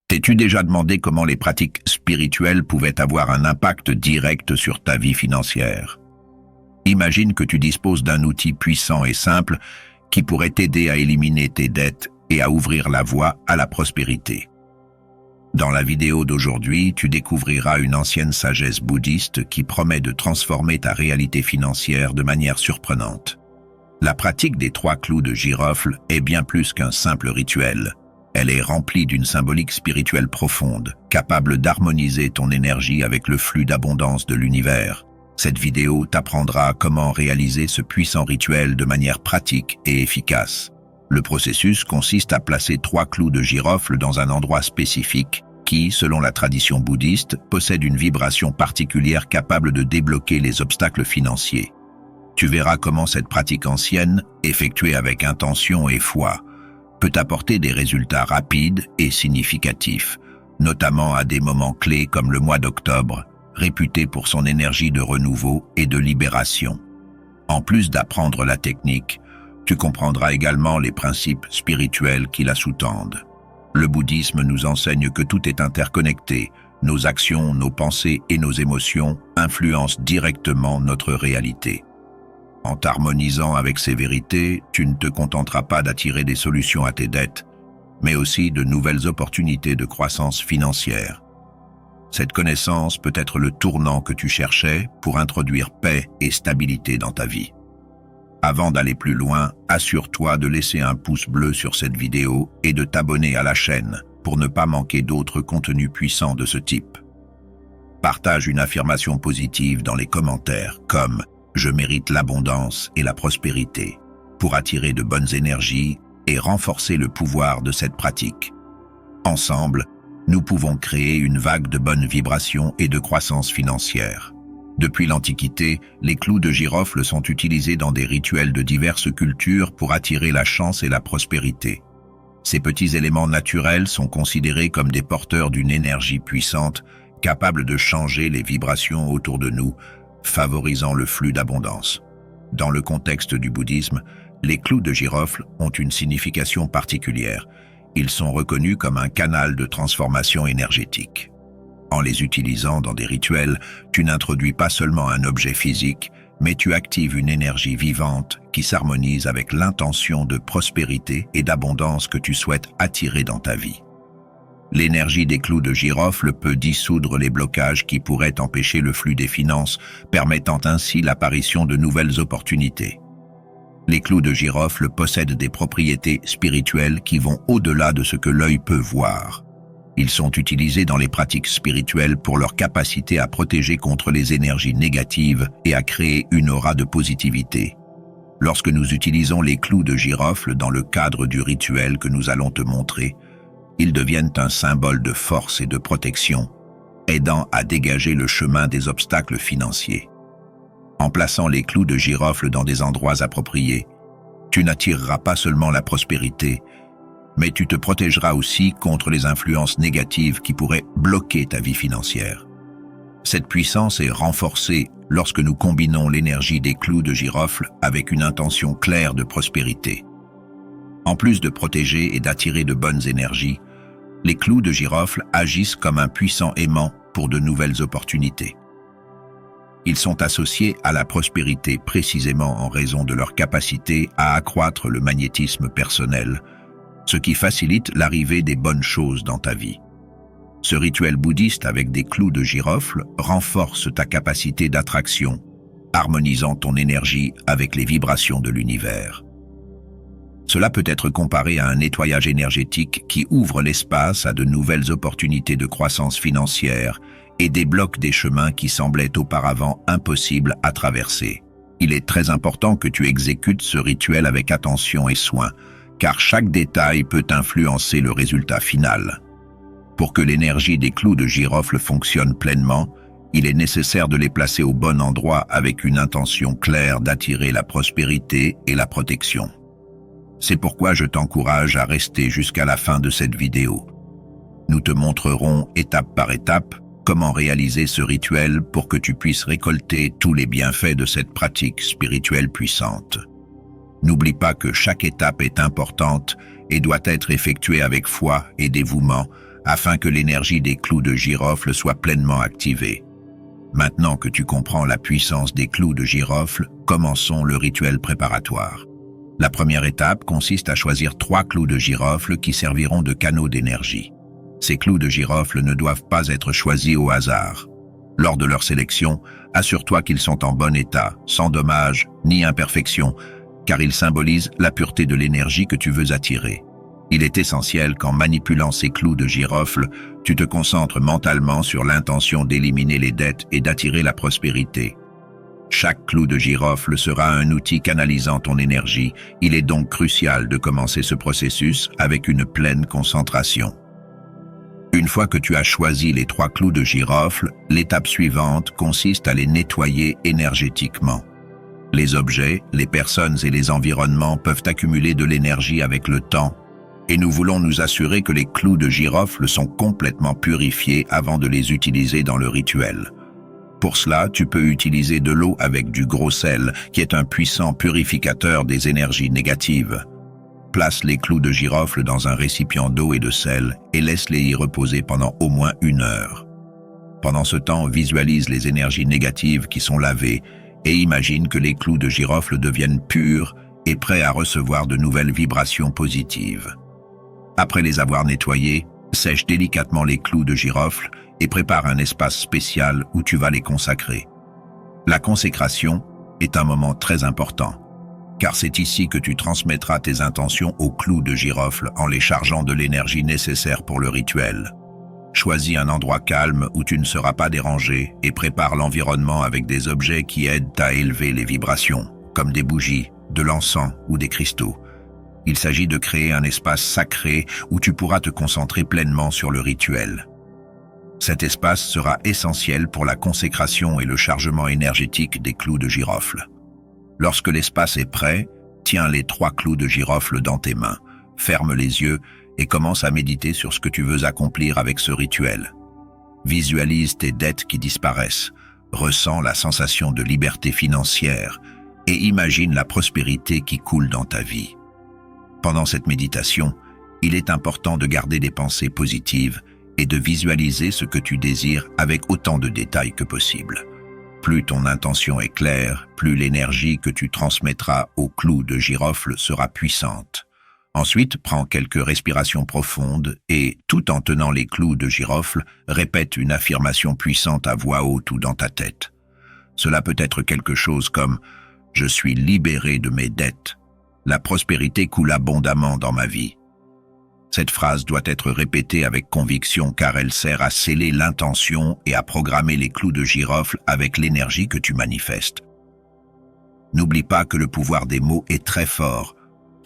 T'es-tu déjà demandé comment les pratiques spirituelles pouvaient avoir un impact direct sur ta vie financière? Imagine que tu disposes d'un outil puissant et simple qui pourrait t'aider à éliminer tes dettes et à ouvrir la voie à la prospérité. Dans la vidéo d'aujourd'hui, tu découvriras une ancienne sagesse bouddhiste qui promet de transformer ta réalité financière de manière surprenante. La pratique des 3 clous de girofle est bien plus qu'un simple rituel. Elle est remplie d'une symbolique spirituelle profonde, capable d'harmoniser ton énergie avec le flux d'abondance de l'univers. Cette vidéo t'apprendra comment réaliser ce puissant rituel de manière pratique et efficace. Le processus consiste à placer 3 clous de girofle dans un endroit spécifique qui, selon la tradition bouddhiste, possède une vibration particulière capable de débloquer les obstacles financiers. Tu verras comment cette pratique ancienne, effectuée avec intention et foi, peut apporter des résultats rapides et significatifs, notamment à des moments clés comme le mois d'octobre, réputé pour son énergie de renouveau et de libération. En plus d'apprendre la technique, tu comprendras également les principes spirituels qui la sous-tendent. Le bouddhisme nous enseigne que tout est interconnecté. Nos actions, nos pensées et nos émotions influencent directement notre réalité. En t'harmonisant avec ces vérités, tu ne te contenteras pas d'attirer des solutions à tes dettes, mais aussi de nouvelles opportunités de croissance financière. Cette connaissance peut être le tournant que tu cherchais pour introduire paix et stabilité dans ta vie. Avant d'aller plus loin, assure-toi de laisser un pouce bleu sur cette vidéo et de t'abonner à la chaîne pour ne pas manquer d'autres contenus puissants de ce type. Partage une affirmation positive dans les commentaires comme « Je mérite l'abondance et la prospérité » pour attirer de bonnes énergies et renforcer le pouvoir de cette pratique. Ensemble, nous pouvons créer une vague de bonnes vibrations et de croissance financière. Depuis l'Antiquité, les clous de girofle sont utilisés dans des rituels de diverses cultures pour attirer la chance et la prospérité. Ces petits éléments naturels sont considérés comme des porteurs d'une énergie puissante, capable de changer les vibrations autour de nous, favorisant le flux d'abondance. Dans le contexte du bouddhisme, les clous de girofle ont une signification particulière. Ils sont reconnus comme un canal de transformation énergétique. En les utilisant dans des rituels, tu n'introduis pas seulement un objet physique, mais tu actives une énergie vivante qui s'harmonise avec l'intention de prospérité et d'abondance que tu souhaites attirer dans ta vie. L'énergie des clous de girofle peut dissoudre les blocages qui pourraient empêcher le flux des finances, permettant ainsi l'apparition de nouvelles opportunités. Les clous de girofle possèdent des propriétés spirituelles qui vont au-delà de ce que l'œil peut voir. Ils sont utilisés dans les pratiques spirituelles pour leur capacité à protéger contre les énergies négatives et à créer une aura de positivité. Lorsque nous utilisons les clous de girofle dans le cadre du rituel que nous allons te montrer, ils deviennent un symbole de force et de protection, aidant à dégager le chemin des obstacles financiers. En plaçant les clous de girofle dans des endroits appropriés, tu n'attireras pas seulement la prospérité, mais tu te protégeras aussi contre les influences négatives qui pourraient bloquer ta vie financière. Cette puissance est renforcée lorsque nous combinons l'énergie des clous de girofle avec une intention claire de prospérité. En plus de protéger et d'attirer de bonnes énergies, les clous de girofle agissent comme un puissant aimant pour de nouvelles opportunités. Ils sont associés à la prospérité précisément en raison de leur capacité à accroître le magnétisme personnel, ce qui facilite l'arrivée des bonnes choses dans ta vie. Ce rituel bouddhiste avec des clous de girofle renforce ta capacité d'attraction, harmonisant ton énergie avec les vibrations de l'univers. Cela peut être comparé à un nettoyage énergétique qui ouvre l'espace à de nouvelles opportunités de croissance financière et débloque des chemins qui semblaient auparavant impossibles à traverser. Il est très important que tu exécutes ce rituel avec attention et soin, car chaque détail peut influencer le résultat final. Pour que l'énergie des clous de girofle fonctionne pleinement, il est nécessaire de les placer au bon endroit avec une intention claire d'attirer la prospérité et la protection. C'est pourquoi je t'encourage à rester jusqu'à la fin de cette vidéo. Nous te montrerons étape par étape comment réaliser ce rituel pour que tu puisses récolter tous les bienfaits de cette pratique spirituelle puissante. N'oublie pas que chaque étape est importante et doit être effectuée avec foi et dévouement afin que l'énergie des clous de girofle soit pleinement activée. Maintenant que tu comprends la puissance des clous de girofle, commençons le rituel préparatoire. La première étape consiste à choisir 3 clous de girofle qui serviront de canaux d'énergie. Ces clous de girofle ne doivent pas être choisis au hasard. Lors de leur sélection, assure-toi qu'ils sont en bon état, sans dommages ni imperfections, car ils symbolisent la pureté de l'énergie que tu veux attirer. Il est essentiel qu'en manipulant ces clous de girofle, tu te concentres mentalement sur l'intention d'éliminer les dettes et d'attirer la prospérité. Chaque clou de girofle sera un outil canalisant ton énergie. Il est donc crucial de commencer ce processus avec une pleine concentration. Une fois que tu as choisi les 3 clous de girofle, l'étape suivante consiste à les nettoyer énergétiquement. Les objets, les personnes et les environnements peuvent accumuler de l'énergie avec le temps, et nous voulons nous assurer que les clous de girofle sont complètement purifiés avant de les utiliser dans le rituel. Pour cela, tu peux utiliser de l'eau avec du gros sel, qui est un puissant purificateur des énergies négatives. Place les clous de girofle dans un récipient d'eau et de sel et laisse-les y reposer pendant au moins 1 heure. Pendant ce temps, visualise les énergies négatives qui sont lavées et imagine que les clous de girofle deviennent purs et prêts à recevoir de nouvelles vibrations positives. Après les avoir nettoyés, sèche délicatement les clous de girofle et prépare un espace spécial où tu vas les consacrer. La consécration est un moment très important, car c'est ici que tu transmettras tes intentions aux clous de girofle en les chargeant de l'énergie nécessaire pour le rituel. Choisis un endroit calme où tu ne seras pas dérangé et prépare l'environnement avec des objets qui aident à élever les vibrations, comme des bougies, de l'encens ou des cristaux. Il s'agit de créer un espace sacré où tu pourras te concentrer pleinement sur le rituel. Cet espace sera essentiel pour la consécration et le chargement énergétique des clous de girofle. Lorsque l'espace est prêt, tiens les 3 clous de girofle dans tes mains, ferme les yeux et commence à méditer sur ce que tu veux accomplir avec ce rituel. Visualise tes dettes qui disparaissent, ressens la sensation de liberté financière et imagine la prospérité qui coule dans ta vie. Pendant cette méditation, il est important de garder des pensées positives et de visualiser ce que tu désires avec autant de détails que possible. Plus ton intention est claire, plus l'énergie que tu transmettras aux clous de girofle sera puissante. Ensuite, prends quelques respirations profondes et, tout en tenant les clous de girofle, répète une affirmation puissante à voix haute ou dans ta tête. Cela peut être quelque chose comme « Je suis libéré de mes dettes ». La prospérité coule abondamment dans ma vie. Cette phrase doit être répétée avec conviction car elle sert à sceller l'intention et à programmer les clous de girofle avec l'énergie que tu manifestes. N'oublie pas que le pouvoir des mots est très fort,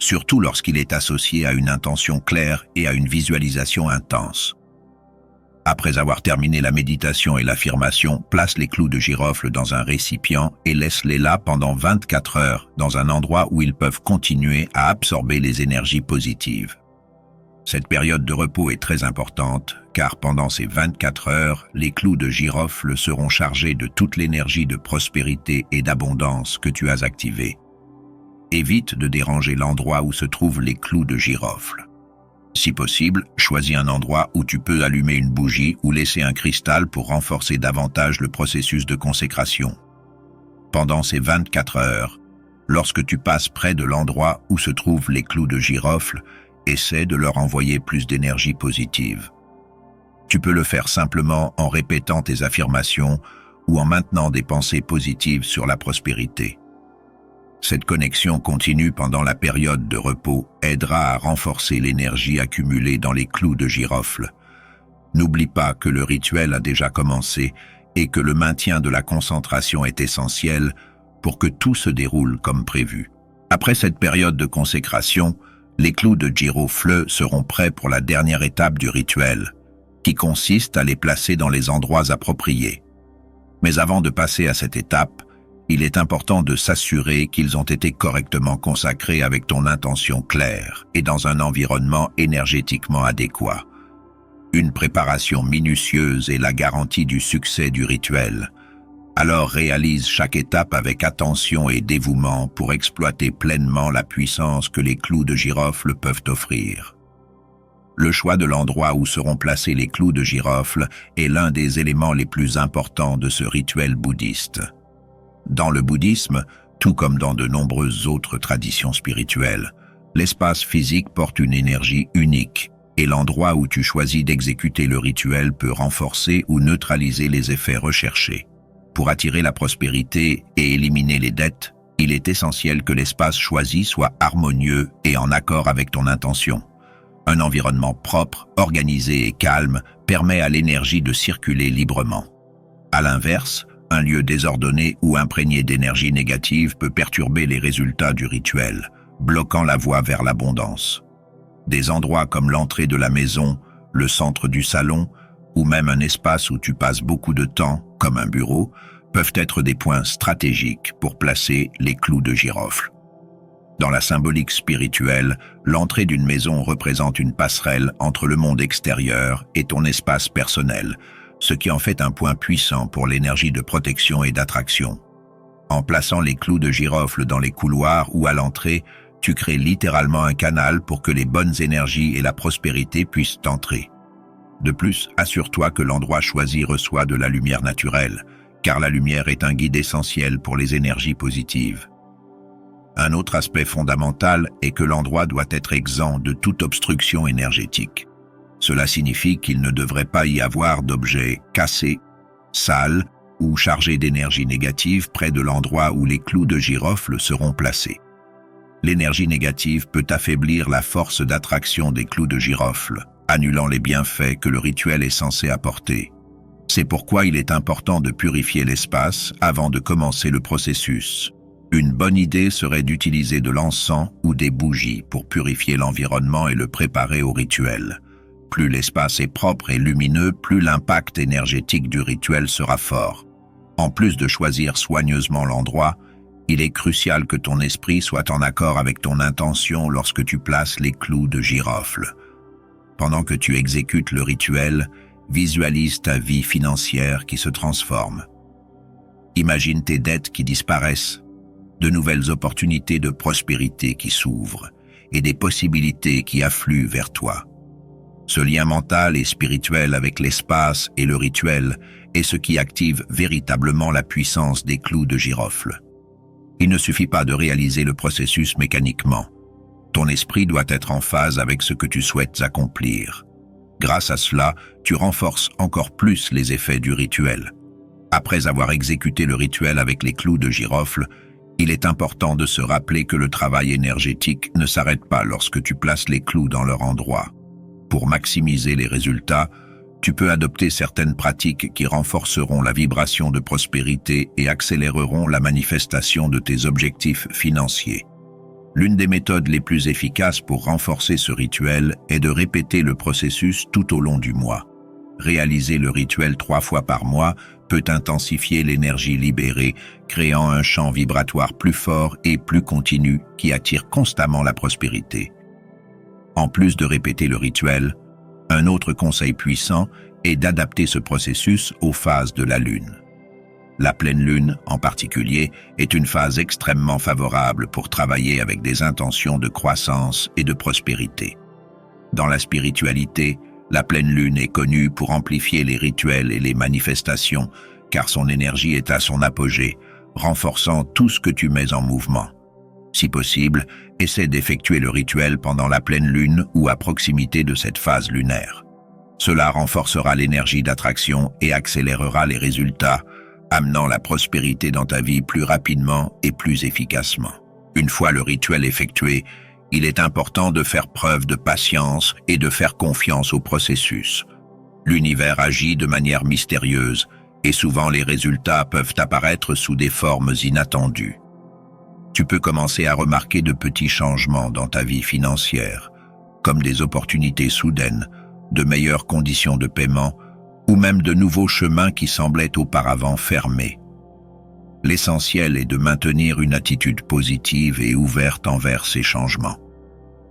surtout lorsqu'il est associé à une intention claire et à une visualisation intense. Après avoir terminé la méditation et l'affirmation, place les clous de girofle dans un récipient et laisse-les là pendant 24 heures, dans un endroit où ils peuvent continuer à absorber les énergies positives. Cette période de repos est très importante, car pendant ces 24 heures, les clous de girofle seront chargés de toute l'énergie de prospérité et d'abondance que tu as activée. Évite de déranger l'endroit où se trouvent les clous de girofle. Si possible, choisis un endroit où tu peux allumer une bougie ou laisser un cristal pour renforcer davantage le processus de consécration. Pendant ces 24 heures, lorsque tu passes près de l'endroit où se trouvent les clous de girofle, essaie de leur envoyer plus d'énergie positive. Tu peux le faire simplement en répétant tes affirmations ou en maintenant des pensées positives sur la prospérité. Cette connexion continue pendant la période de repos aidera à renforcer l'énergie accumulée dans les clous de girofle. N'oublie pas que le rituel a déjà commencé et que le maintien de la concentration est essentiel pour que tout se déroule comme prévu. Après cette période de consécration, les clous de girofle seront prêts pour la dernière étape du rituel, qui consiste à les placer dans les endroits appropriés. Mais avant de passer à cette étape, il est important de s'assurer qu'ils ont été correctement consacrés avec ton intention claire et dans un environnement énergétiquement adéquat. Une préparation minutieuse est la garantie du succès du rituel. Alors réalise chaque étape avec attention et dévouement pour exploiter pleinement la puissance que les clous de girofle peuvent offrir. Le choix de l'endroit où seront placés les clous de girofle est l'un des éléments les plus importants de ce rituel bouddhiste. Dans le bouddhisme, tout comme dans de nombreuses autres traditions spirituelles, l'espace physique porte une énergie unique, et l'endroit où tu choisis d'exécuter le rituel peut renforcer ou neutraliser les effets recherchés. Pour attirer la prospérité et éliminer les dettes, il est essentiel que l'espace choisi soit harmonieux et en accord avec ton intention. Un environnement propre, organisé et calme permet à l'énergie de circuler librement. À l'inverse, un lieu désordonné ou imprégné d'énergie négative peut perturber les résultats du rituel, bloquant la voie vers l'abondance. Des endroits comme l'entrée de la maison, le centre du salon, ou même un espace où tu passes beaucoup de temps, comme un bureau, peuvent être des points stratégiques pour placer les clous de girofle. Dans la symbolique spirituelle, l'entrée d'une maison représente une passerelle entre le monde extérieur et ton espace personnel, ce qui en fait un point puissant pour l'énergie de protection et d'attraction. En plaçant les clous de girofle dans les couloirs ou à l'entrée, tu crées littéralement un canal pour que les bonnes énergies et la prospérité puissent entrer. De plus, assure-toi que l'endroit choisi reçoit de la lumière naturelle, car la lumière est un guide essentiel pour les énergies positives. Un autre aspect fondamental est que l'endroit doit être exempt de toute obstruction énergétique. Cela signifie qu'il ne devrait pas y avoir d'objets cassés, sales ou chargés d'énergie négative près de l'endroit où les clous de girofle seront placés. L'énergie négative peut affaiblir la force d'attraction des clous de girofle, annulant les bienfaits que le rituel est censé apporter. C'est pourquoi il est important de purifier l'espace avant de commencer le processus. Une bonne idée serait d'utiliser de l'encens ou des bougies pour purifier l'environnement et le préparer au rituel. Plus l'espace est propre et lumineux, plus l'impact énergétique du rituel sera fort. En plus de choisir soigneusement l'endroit, il est crucial que ton esprit soit en accord avec ton intention lorsque tu places les clous de girofle. Pendant que tu exécutes le rituel, visualise ta vie financière qui se transforme. Imagine tes dettes qui disparaissent, de nouvelles opportunités de prospérité qui s'ouvrent et des possibilités qui affluent vers toi. Ce lien mental et spirituel avec l'espace et le rituel est ce qui active véritablement la puissance des clous de girofle. Il ne suffit pas de réaliser le processus mécaniquement. Ton esprit doit être en phase avec ce que tu souhaites accomplir. Grâce à cela, tu renforces encore plus les effets du rituel. Après avoir exécuté le rituel avec les clous de girofle, il est important de se rappeler que le travail énergétique ne s'arrête pas lorsque tu places les clous dans leur endroit. Pour maximiser les résultats, tu peux adopter certaines pratiques qui renforceront la vibration de prospérité et accéléreront la manifestation de tes objectifs financiers. L'une des méthodes les plus efficaces pour renforcer ce rituel est de répéter le processus tout au long du mois. Réaliser le rituel 3 fois par mois peut intensifier l'énergie libérée, créant un champ vibratoire plus fort et plus continu qui attire constamment la prospérité. En plus de répéter le rituel, un autre conseil puissant est d'adapter ce processus aux phases de la Lune. La pleine Lune, en particulier, est une phase extrêmement favorable pour travailler avec des intentions de croissance et de prospérité. Dans la spiritualité, la pleine Lune est connue pour amplifier les rituels et les manifestations, car son énergie est à son apogée, renforçant tout ce que tu mets en mouvement. Si possible, essaie d'effectuer le rituel pendant la pleine Lune ou à proximité de cette phase lunaire. Cela renforcera l'énergie d'attraction et accélérera les résultats, amenant la prospérité dans ta vie plus rapidement et plus efficacement. Une fois le rituel effectué, il est important de faire preuve de patience et de faire confiance au processus. L'univers agit de manière mystérieuse et souvent les résultats peuvent apparaître sous des formes inattendues. Tu peux commencer à remarquer de petits changements dans ta vie financière, comme des opportunités soudaines, de meilleures conditions de paiement ou même de nouveaux chemins qui semblaient auparavant fermés. L'essentiel est de maintenir une attitude positive et ouverte envers ces changements.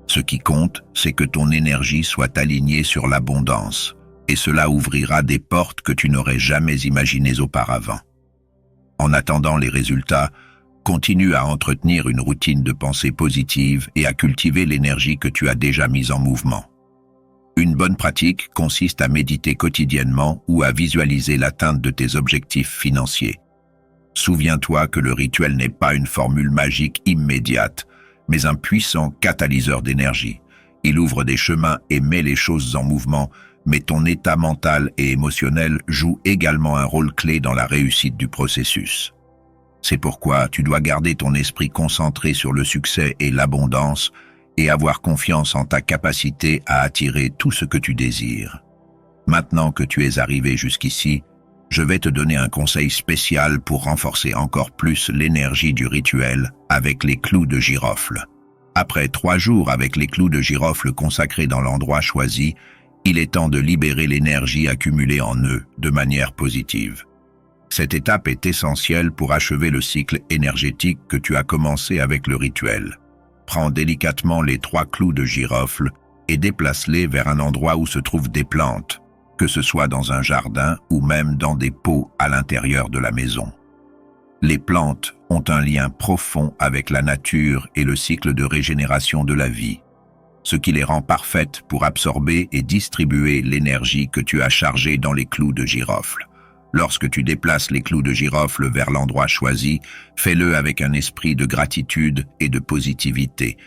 Ce qui compte, c'est que ton énergie soit alignée sur l'abondance, et cela ouvrira des portes que tu n'aurais jamais imaginées auparavant. En attendant les résultats, continue à entretenir une routine de pensée positive et à cultiver l'énergie que tu as déjà mise en mouvement. Une bonne pratique consiste à méditer quotidiennement ou à visualiser l'atteinte de tes objectifs financiers. Souviens-toi que le rituel n'est pas une formule magique immédiate, mais un puissant catalyseur d'énergie. Il ouvre des chemins et met les choses en mouvement, mais ton état mental et émotionnel joue également un rôle clé dans la réussite du processus. C'est pourquoi tu dois garder ton esprit concentré sur le succès et l'abondance et avoir confiance en ta capacité à attirer tout ce que tu désires. Maintenant que tu es arrivé jusqu'ici, je vais te donner un conseil spécial pour renforcer encore plus l'énergie du rituel avec les clous de girofle. Après 3 jours avec les clous de girofle consacrés dans l'endroit choisi, il est temps de libérer l'énergie accumulée en eux de manière positive. Cette étape est essentielle pour achever le cycle énergétique que tu as commencé avec le rituel. Prends délicatement les 3 clous de girofle et déplace-les vers un endroit où se trouvent des plantes, que ce soit dans un jardin ou même dans des pots à l'intérieur de la maison. Les plantes ont un lien profond avec la nature et le cycle de régénération de la vie, ce qui les rend parfaites pour absorber et distribuer l'énergie que tu as chargée dans les clous de girofle. Lorsque tu déplaces les clous de girofle vers l'endroit choisi, fais-le avec un esprit de gratitude et de positivité.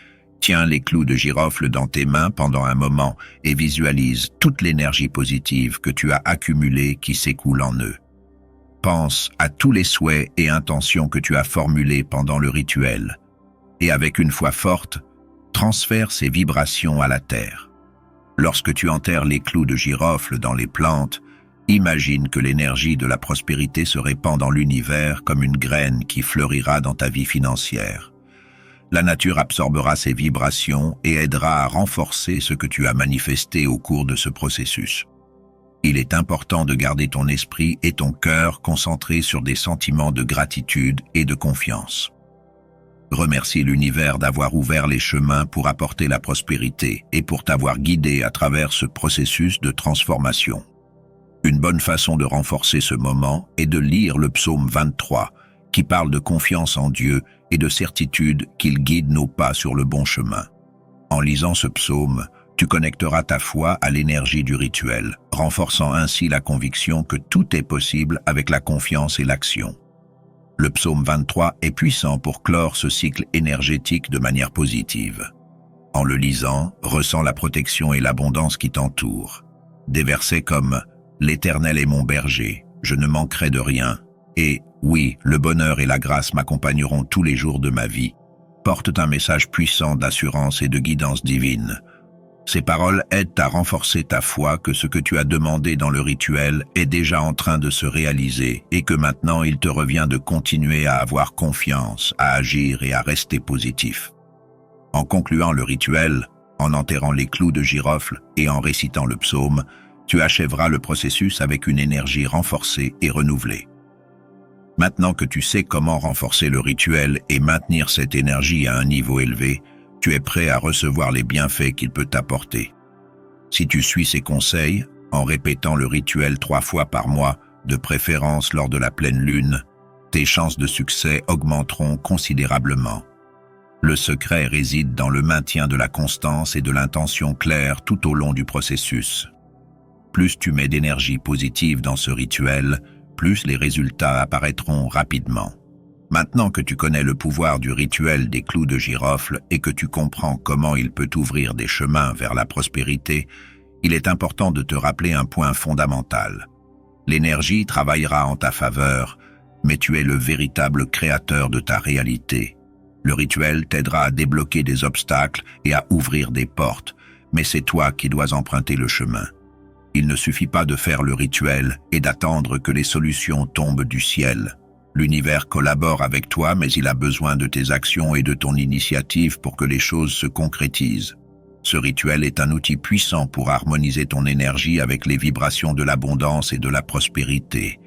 Tiens les clous de girofle dans tes mains pendant un moment et visualise toute l'énergie positive que tu as accumulée qui s'écoule en eux. Pense à tous les souhaits et intentions que tu as formulés pendant le rituel. Et avec une foi forte, transfère ces vibrations à la terre. Lorsque tu enterres les clous de girofle dans les plantes, imagine que l'énergie de la prospérité se répand dans l'univers comme une graine qui fleurira dans ta vie financière. La nature absorbera ces vibrations et aidera à renforcer ce que tu as manifesté au cours de ce processus. Il est important de garder ton esprit et ton cœur concentrés sur des sentiments de gratitude et de confiance. Remercie l'univers d'avoir ouvert les chemins pour apporter la prospérité et pour t'avoir guidé à travers ce processus de transformation. Une bonne façon de renforcer ce moment est de lire le psaume 23, qui parle de confiance en Dieu et de certitude qu'il guide nos pas sur le bon chemin. En lisant ce psaume, tu connecteras ta foi à l'énergie du rituel, renforçant ainsi la conviction que tout est possible avec la confiance et l'action. Le psaume 23 est puissant pour clore ce cycle énergétique de manière positive. En le lisant, ressens la protection et l'abondance qui t'entourent. Des versets comme « L'Éternel est mon berger, je ne manquerai de rien » et « Oui, le bonheur et la grâce m'accompagneront tous les jours de ma vie » portent un message puissant d'assurance et de guidance divine. Ces paroles aident à renforcer ta foi que ce que tu as demandé dans le rituel est déjà en train de se réaliser et que maintenant il te revient de continuer à avoir confiance, à agir et à rester positif. En concluant le rituel, en enterrant les clous de girofle et en récitant le psaume, tu achèveras le processus avec une énergie renforcée et renouvelée. Maintenant que tu sais comment renforcer le rituel et maintenir cette énergie à un niveau élevé, tu es prêt à recevoir les bienfaits qu'il peut t'apporter. Si tu suis ces conseils, en répétant le rituel 3 fois par mois, de préférence lors de la pleine lune, tes chances de succès augmenteront considérablement. Le secret réside dans le maintien de la constance et de l'intention claire tout au long du processus. Plus tu mets d'énergie positive dans ce rituel, plus les résultats apparaîtront rapidement. Maintenant que tu connais le pouvoir du rituel des clous de girofle et que tu comprends comment il peut ouvrir des chemins vers la prospérité, il est important de te rappeler un point fondamental. L'énergie travaillera en ta faveur, mais tu es le véritable créateur de ta réalité. Le rituel t'aidera à débloquer des obstacles et à ouvrir des portes, mais c'est toi qui dois emprunter le chemin. Il ne suffit pas de faire le rituel et d'attendre que les solutions tombent du ciel. L'univers collabore avec toi, mais il a besoin de tes actions et de ton initiative pour que les choses se concrétisent. Ce rituel est un outil puissant pour harmoniser ton énergie avec les vibrations de l'abondance et de la prospérité.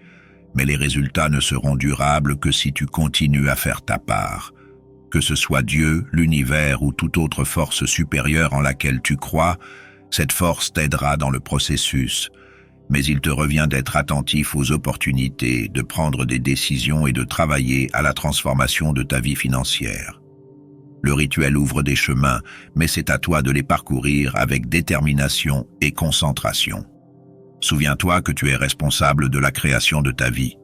Mais les résultats ne seront durables que si tu continues à faire ta part. Que ce soit Dieu, l'univers ou toute autre force supérieure en laquelle tu crois, cette force t'aidera dans le processus. Mais il te revient d'être attentif aux opportunités, de prendre des décisions et de travailler à la transformation de ta vie financière. Le rituel ouvre des chemins, mais c'est à toi de les parcourir avec détermination et concentration. Souviens-toi que tu es responsable de la création de ta vie.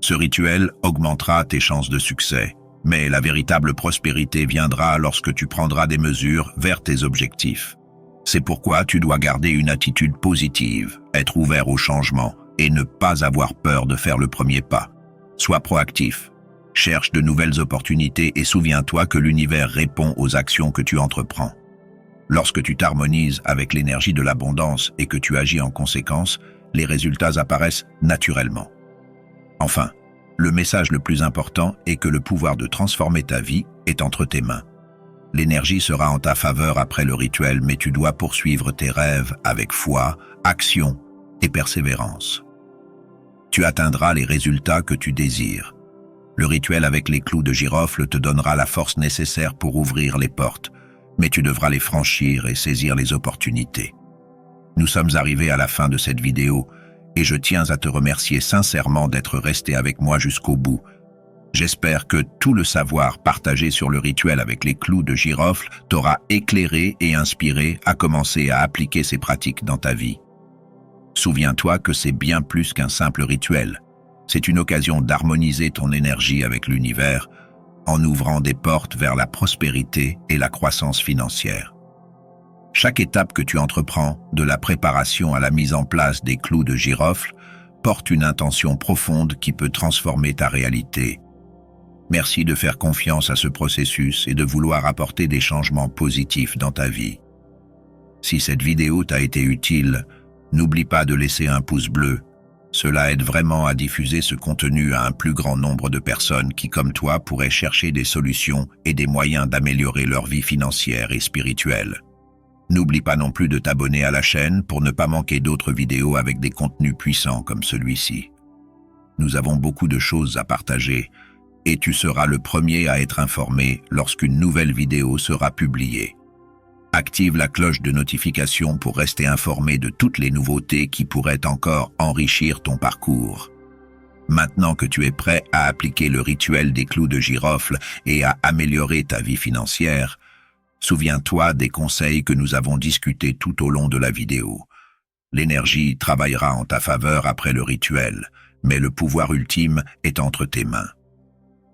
Ce rituel augmentera tes chances de succès, mais la véritable prospérité viendra lorsque tu prendras des mesures vers tes objectifs. C'est pourquoi tu dois garder une attitude positive, être ouvert au changement et ne pas avoir peur de faire le premier pas. Sois proactif. Cherche de nouvelles opportunités et souviens-toi que l'univers répond aux actions que tu entreprends. Lorsque tu t'harmonises avec l'énergie de l'abondance et que tu agis en conséquence, les résultats apparaissent naturellement. Enfin, le message le plus important est que le pouvoir de transformer ta vie est entre tes mains. L'énergie sera en ta faveur après le rituel, mais tu dois poursuivre tes rêves avec foi, action et persévérance. Tu atteindras les résultats que tu désires. Le rituel avec les clous de girofle te donnera la force nécessaire pour ouvrir les portes, mais tu devras les franchir et saisir les opportunités. Nous sommes arrivés à la fin de cette vidéo et je tiens à te remercier sincèrement d'être resté avec moi jusqu'au bout. J'espère que tout le savoir partagé sur le rituel avec les clous de girofle t'aura éclairé et inspiré à commencer à appliquer ces pratiques dans ta vie. Souviens-toi que c'est bien plus qu'un simple rituel. C'est une occasion d'harmoniser ton énergie avec l'univers en ouvrant des portes vers la prospérité et la croissance financière. Chaque étape que tu entreprends, de la préparation à la mise en place des clous de girofle, porte une intention profonde qui peut transformer ta réalité. Merci de faire confiance à ce processus et de vouloir apporter des changements positifs dans ta vie. Si cette vidéo t'a été utile, n'oublie pas de laisser un pouce bleu. Cela aide vraiment à diffuser ce contenu à un plus grand nombre de personnes qui, comme toi, pourraient chercher des solutions et des moyens d'améliorer leur vie financière et spirituelle. N'oublie pas non plus de t'abonner à la chaîne pour ne pas manquer d'autres vidéos avec des contenus puissants comme celui-ci. Nous avons beaucoup de choses à partager et tu seras le premier à être informé lorsqu'une nouvelle vidéo sera publiée. Active la cloche de notification pour rester informé de toutes les nouveautés qui pourraient encore enrichir ton parcours. Maintenant que tu es prêt à appliquer le rituel des clous de girofle et à améliorer ta vie financière, souviens-toi des conseils que nous avons discutés tout au long de la vidéo. L'énergie travaillera en ta faveur après le rituel, mais le pouvoir ultime est entre tes mains.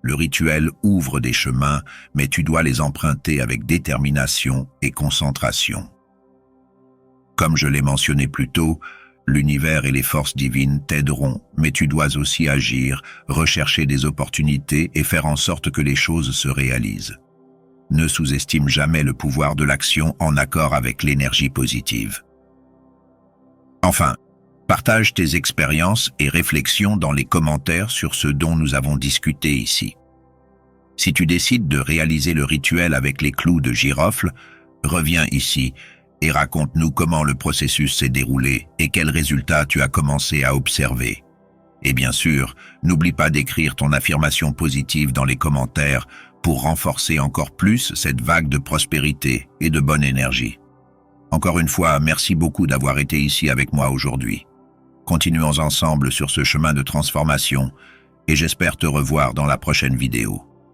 Le rituel ouvre des chemins, mais tu dois les emprunter avec détermination et concentration. Comme je l'ai mentionné plus tôt, l'univers et les forces divines t'aideront, mais tu dois aussi agir, rechercher des opportunités et faire en sorte que les choses se réalisent. Ne sous-estime jamais le pouvoir de l'action en accord avec l'énergie positive. Enfin, partage tes expériences et réflexions dans les commentaires sur ce dont nous avons discuté ici. Si tu décides de réaliser le rituel avec les clous de girofle, reviens ici et raconte-nous comment le processus s'est déroulé et quels résultats tu as commencé à observer. Et bien sûr, n'oublie pas d'écrire ton affirmation positive dans les commentaires pour renforcer encore plus cette vague de prospérité et de bonne énergie. Encore une fois, merci beaucoup d'avoir été ici avec moi aujourd'hui. Continuons ensemble sur ce chemin de transformation et j'espère te revoir dans la prochaine vidéo.